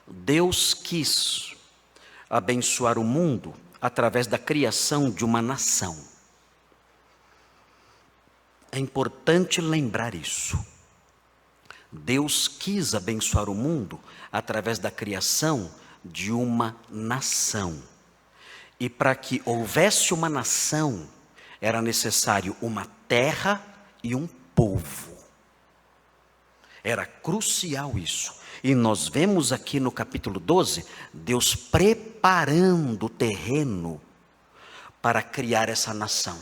Deus quis abençoar o mundo através da criação de uma nação. É importante lembrar isso. Deus quis abençoar o mundo através da criação de uma nação. E para que houvesse uma nação, era necessário uma terra e um povo. Era crucial isso. E nós vemos aqui no capítulo 12, Deus preparando o terreno para criar essa nação.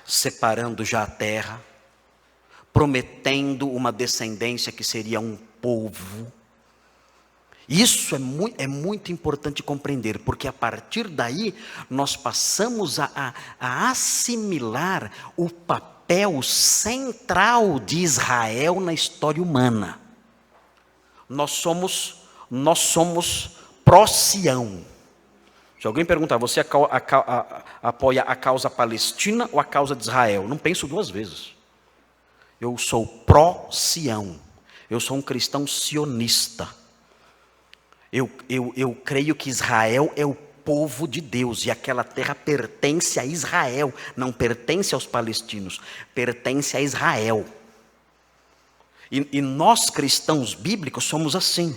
Separando já a terra, prometendo uma descendência que seria um povo. Isso é muito importante compreender, porque a partir daí nós passamos a assimilar o papel central de Israel na história humana. Nós somos pró-Sião. Se alguém perguntar, você apoia a causa palestina ou a causa de Israel? Não penso duas vezes. Eu sou pró-Sião. Eu sou um cristão sionista. Eu creio que Israel é o povo de Deus e aquela terra pertence a Israel, não pertence aos palestinos, pertence a Israel. E nós cristãos bíblicos somos assim.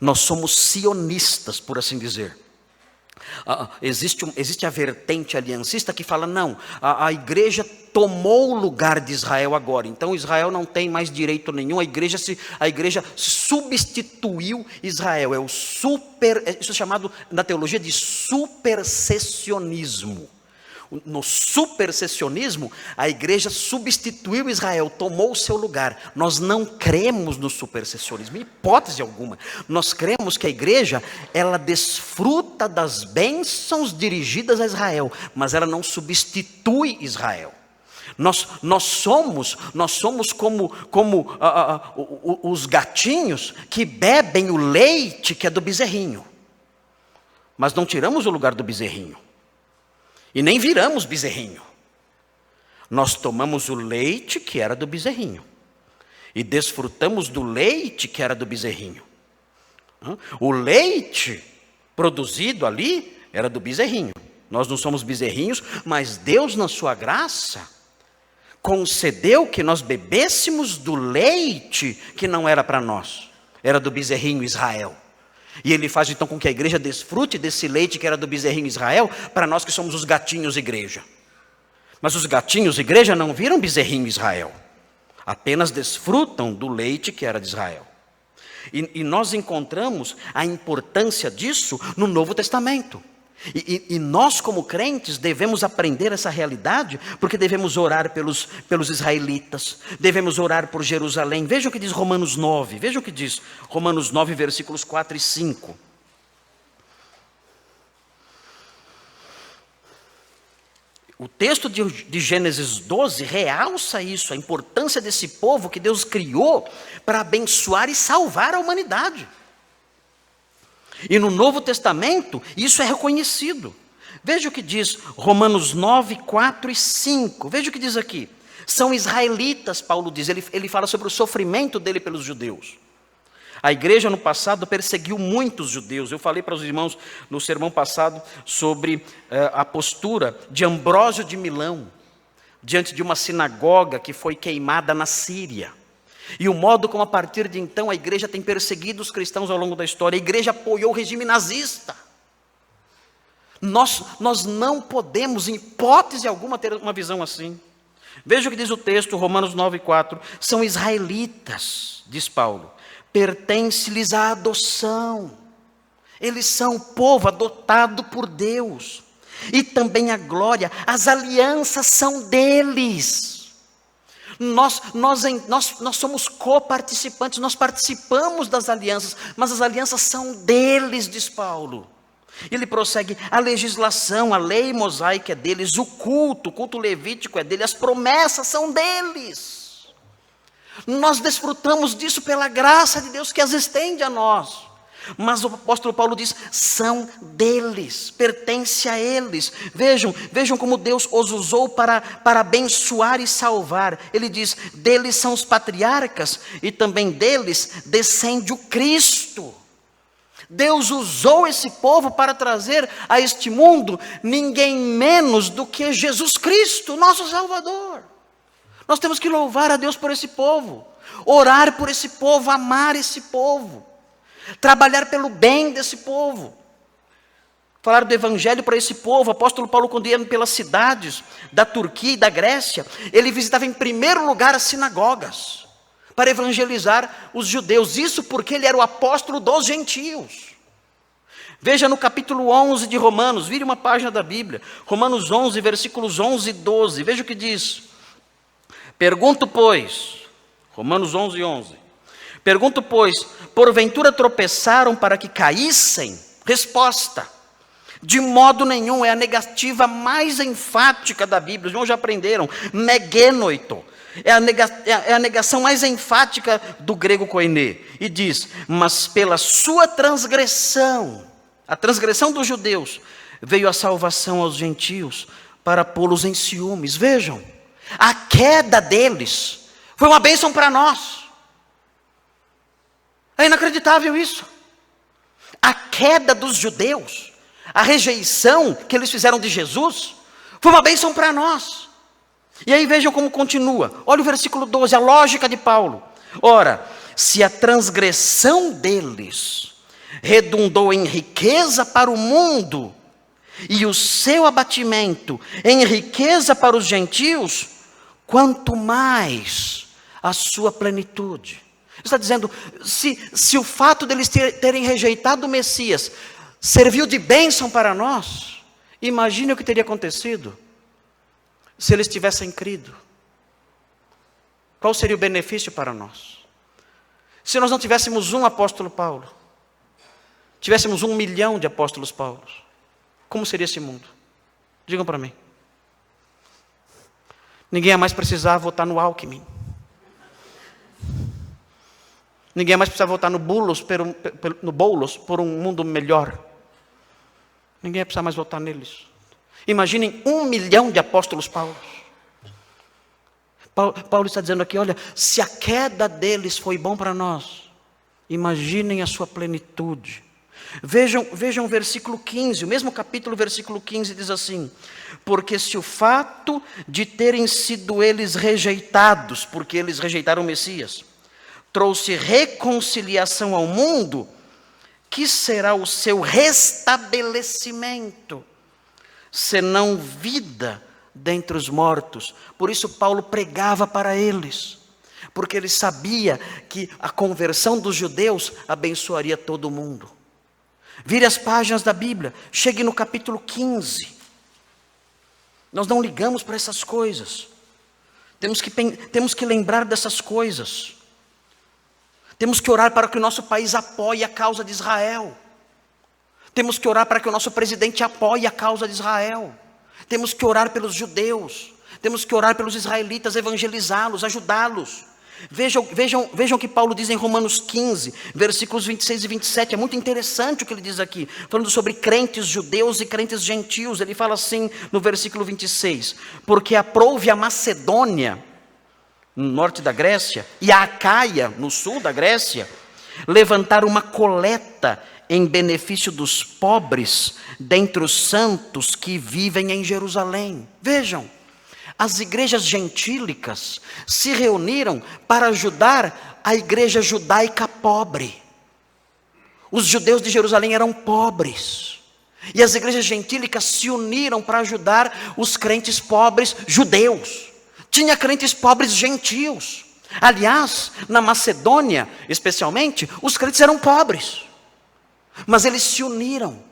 Nós somos sionistas, por assim dizer. Existe a vertente aliancista que fala, não, a igreja tomou o lugar de Israel agora, então Israel não tem mais direito nenhum, a igreja substituiu Israel, isso é chamado na teologia de supersessionismo. No supersessionismo, a igreja substituiu Israel, tomou o seu lugar. Nós não cremos no supersessionismo, em hipótese alguma. Nós cremos que a igreja, ela desfruta das bênçãos dirigidas a Israel, mas ela não substitui Israel. Nós somos como os gatinhos que bebem o leite que é do bezerrinho, mas não tiramos o lugar do bezerrinho. E nem viramos bezerrinho. Nós tomamos o leite que era do bezerrinho. E desfrutamos do leite que era do bezerrinho. O leite produzido ali era do bezerrinho. Nós não somos bezerrinhos, mas Deus, na sua graça, concedeu que nós bebêssemos do leite que não era para nós. Era do bezerrinho Israel. E ele faz então com que a igreja desfrute desse leite que era do bezerrinho Israel, para nós que somos os gatinhos igreja. Mas os gatinhos igreja não viram bezerrinho Israel, apenas desfrutam do leite que era de Israel. E nós encontramos a importância disso no Novo Testamento. E nós como crentes devemos aprender essa realidade, porque devemos orar pelos israelitas, devemos orar por Jerusalém. Vejam o que diz Romanos 9, vejam o que diz Romanos 9, versículos 4 e 5. O texto de Gênesis 12 realça isso, a importância desse povo que Deus criou para abençoar e salvar a humanidade. E no Novo Testamento, isso é reconhecido. Veja o que diz Romanos 9, 4 e 5. Veja o que diz aqui. São israelitas, Paulo diz. Ele fala sobre o sofrimento dele pelos judeus. A igreja no passado perseguiu muitos judeus. Eu falei para os irmãos no sermão passado sobre a postura de Ambrósio de Milão, diante de uma sinagoga que foi queimada na Síria. E o modo como a partir de então a igreja tem perseguido os cristãos ao longo da história. A igreja apoiou o regime nazista. Nós não podemos, em hipótese alguma, ter uma visão assim. Veja o que diz o texto, Romanos 9, 4. São israelitas, diz Paulo. Pertence-lhes a adoção. Eles são povo adotado por Deus. E também a glória, as alianças são deles. Nós somos coparticipantes, nós participamos das alianças, mas as alianças são deles, diz Paulo. Ele prossegue, a legislação, a lei mosaica é deles, o culto levítico é deles, as promessas são deles. Nós desfrutamos disso pela graça de Deus que as estende a nós. Mas o apóstolo Paulo diz, são deles, pertence a eles. Vejam como Deus os usou para abençoar e salvar. Ele diz, deles são os patriarcas e também deles descende o Cristo. Deus usou esse povo para trazer a este mundo ninguém menos do que Jesus Cristo, nosso Salvador. Nós temos que louvar a Deus por esse povo, orar por esse povo, amar esse povo, trabalhar pelo bem desse povo, falar do evangelho para esse povo. O apóstolo Paulo, quando ia pelas cidades da Turquia e da Grécia, ele visitava em primeiro lugar as sinagogas, para evangelizar os judeus, isso porque ele era o apóstolo dos gentios. Veja no capítulo 11 de Romanos, vire uma página da Bíblia, Romanos 11, versículos 11 e 12, veja o que diz. Pergunto, pois, Romanos 11, 11, pergunto, pois, porventura tropeçaram para que caíssem? Resposta: de modo nenhum. É a negativa mais enfática da Bíblia, os irmãos já aprenderam, megenoito. É a negação mais enfática do grego koiné. E diz: mas pela sua transgressão, a transgressão dos judeus, veio a salvação aos gentios, para pô-los em ciúmes. Vejam, a queda deles foi uma bênção para nós. É inacreditável isso. A queda dos judeus, a rejeição que eles fizeram de Jesus, foi uma bênção para nós. E aí vejam como continua. Olha o versículo 12, a lógica de Paulo. Ora, se a transgressão deles redundou em riqueza para o mundo, e o seu abatimento em riqueza para os gentios, quanto mais a sua plenitude. Está dizendo, se o fato deles terem rejeitado o Messias serviu de bênção para nós, imagine o que teria acontecido se eles tivessem crido. Qual seria o benefício para nós? Se nós não tivéssemos um apóstolo Paulo, tivéssemos 1 milhão de apóstolos Paulos, como seria esse mundo? Digam para mim. Ninguém mais precisava votar no Alckmin. Ninguém mais precisava votar no Boulos por um mundo melhor. Ninguém ia precisar mais votar neles. Imaginem 1 milhão de apóstolos Paulos. Paulo está dizendo aqui, olha, se a queda deles foi bom para nós, imaginem a sua plenitude. Vejam o versículo 15, o mesmo capítulo, versículo 15 diz assim: porque se o fato de terem sido eles rejeitados, porque eles rejeitaram o Messias, trouxe reconciliação ao mundo, que será o seu restabelecimento, senão vida dentre os mortos? Por isso Paulo pregava para eles, porque ele sabia que a conversão dos judeus abençoaria todo mundo. Vire as páginas da Bíblia, chegue no capítulo 15. Nós não ligamos para essas coisas, temos que lembrar dessas coisas. Temos que orar para que o nosso país apoie a causa de Israel. Temos que orar para que o nosso presidente apoie a causa de Israel. Temos que orar pelos judeus. Temos que orar pelos israelitas, evangelizá-los, ajudá-los. Vejam o que Paulo diz em Romanos 15, versículos 26 e 27. É muito interessante o que ele diz aqui, falando sobre crentes judeus e crentes gentios. Ele fala assim no versículo 26: porque aprouve a Macedônia, no norte da Grécia, e a Acaia, no sul da Grécia, levantar uma coleta em benefício dos pobres dentre os santos que vivem em Jerusalém. Vejam, as igrejas gentílicas se reuniram para ajudar a igreja judaica pobre. Os judeus de Jerusalém eram pobres, e as igrejas gentílicas se uniram para ajudar os crentes pobres judeus. Tinha crentes pobres gentios. Aliás, na Macedônia, especialmente, os crentes eram pobres. Mas eles se uniram.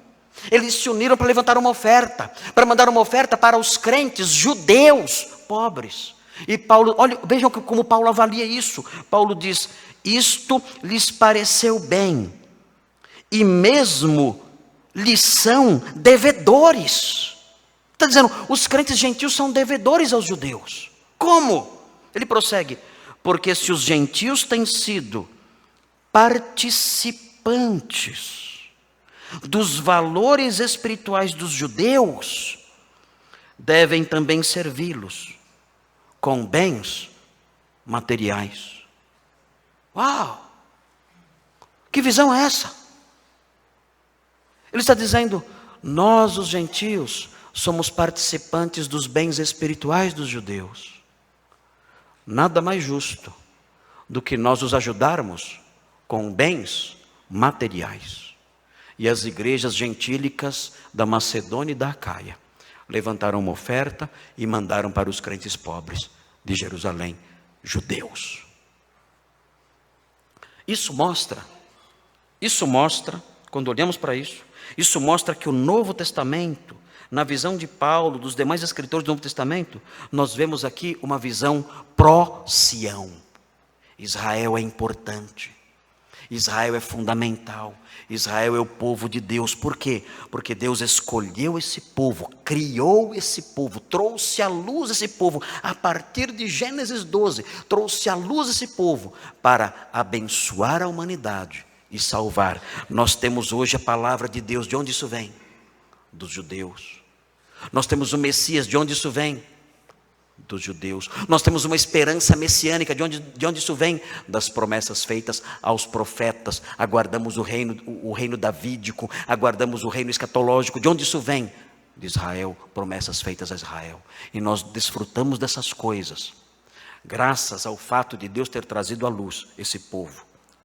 Eles se uniram para levantar uma oferta, para mandar uma oferta para os crentes judeus pobres. E Paulo, olha, vejam como Paulo avalia isso. Paulo diz: isto lhes pareceu bem, e mesmo lhes são devedores. Está dizendo, os crentes gentios são devedores aos judeus. Como? Ele prossegue: porque se os gentios têm sido participantes dos valores espirituais dos judeus, devem também servi-los com bens materiais. Uau! Que visão é essa? Ele está dizendo: nós, os gentios, somos participantes dos bens espirituais dos judeus. Nada mais justo do que nós os ajudarmos com bens materiais. E as igrejas gentílicas da Macedônia e da Acaia levantaram uma oferta e mandaram para os crentes pobres de Jerusalém, judeus. Isso mostra, quando olhamos para isso mostra que o Novo Testamento, na visão de Paulo, dos demais escritores do Novo Testamento, nós vemos aqui uma visão pró-Sião. Israel é importante, Israel é fundamental, Israel é o povo de Deus. Por quê? Porque Deus escolheu esse povo, criou esse povo, trouxe à luz esse povo, a partir de Gênesis 12, trouxe à luz esse povo, para abençoar a humanidade e salvar. Nós temos hoje a palavra de Deus. De onde isso vem? Dos judeus. Nós temos o Messias. De onde isso vem? Dos judeus. Nós temos uma esperança messiânica. De onde isso vem? Das promessas feitas aos profetas. Aguardamos o reino davídico, aguardamos o reino escatológico. De onde isso vem? De Israel, promessas feitas a Israel. E nós desfrutamos dessas coisas graças ao fato de Deus ter trazido à luz esse povo.